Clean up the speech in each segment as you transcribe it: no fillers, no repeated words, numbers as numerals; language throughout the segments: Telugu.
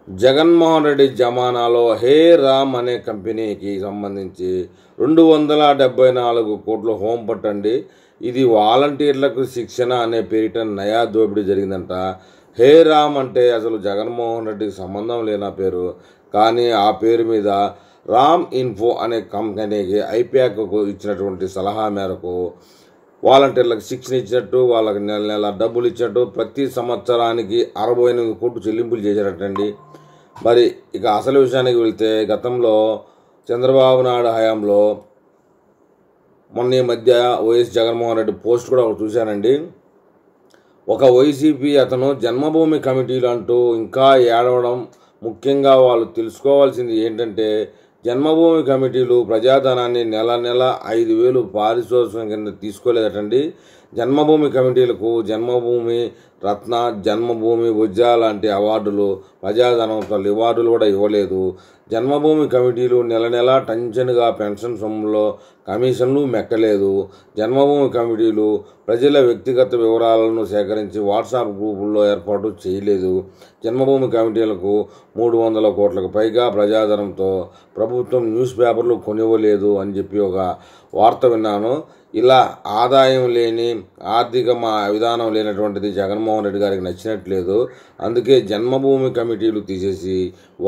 జగన్మోహన్ రెడ్డి జమానాలో హే రామ్ అనే కంపెనీకి సంబంధించి 274 కోట్ల హోం పట్టండి. ఇది వాలంటీర్లకు శిక్షణ అనే పేరిట నయా దోపిడీ జరిగిందంట. హే రామ్ అంటే అసలు జగన్మోహన్ రెడ్డికి సంబంధం లేని పేరు, కానీ ఆ పేరు మీద రామ్ ఇన్ఫో అనే కంపెనీకి ఐప్యాక్కు ఇచ్చినటువంటి సలహా మేరకు వాలంటీర్లకు శిక్షణ ఇచ్చినట్టు, వాళ్ళకి నెల నెల డబ్బులు ఇచ్చినట్టు ప్రతి సంవత్సరానికి 68 కోట్లు చెల్లింపులు చేశారటండి. మరి ఇక అసలు విషయానికి వెళ్తే, గతంలో చంద్రబాబు నాయుడు హయాంలో మొన్న ఈ మధ్య వైఎస్ జగన్మోహన్ రెడ్డి పోస్ట్ కూడా ఒకటి చూశానండి. ఒక వైసీపీ అతను జన్మభూమి కమిటీలు అంటూ ఇంకా ఏడవడం. ముఖ్యంగా వాళ్ళు తెలుసుకోవాల్సింది ఏంటంటే, జన్మభూమి కమిటీలు ప్రజాధనాన్ని నెల నెల 5,000 పారితోషికం కింద తీసుకోలేదటండి. జన్మభూమి కమిటీలకు జన్మభూమి రత్న, జన్మభూమి ఉజ్జా లాంటి అవార్డులు, ప్రజాధనంతో రివార్డులు కూడా ఇవ్వలేదు. జన్మభూమి కమిటీలు నెల నెల టెన్షన్గా పెన్షన్ సొమ్ములో కమిషన్లు మెక్కలేదు. జన్మభూమి కమిటీలు ప్రజల వ్యక్తిగత వివరాలను సేకరించి వాట్సాప్ గ్రూపుల్లో ఏర్పాటు చేయలేదు. జన్మభూమి కమిటీలకు 300 కోట్లకు పైగా ప్రజాధనంతో ప్రభుత్వం న్యూస్ పేపర్లు కొనివ్వలేదు అని చెప్పి ఒక వార్త విన్నాను. ఇలా ఆదాయం లేని, ఆర్థిక విధానం లేనటువంటిది జగన్మోహన్ రెడ్డి గారికి నచ్చినట్లేదు. అందుకే జన్మభూమి కమిటీలు తీసేసి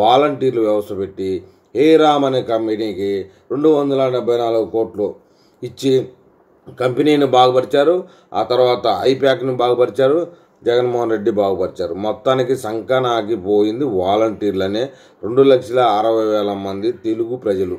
వాలంటీర్లు వ్యవస్థ పెట్టి హే రామ్ అనే కంపెనీకి 274 కోట్లు ఇచ్చి కంపెనీని బాగుపరిచారు. ఆ తర్వాత ఐప్యాక్ని బాగుపరిచారు, జగన్మోహన్ రెడ్డి బాగుపరిచారు. మొత్తానికి సంకనాకి పోయింది వాలంటీర్లనే 2,60,000 మంది తెలుగు ప్రజలు.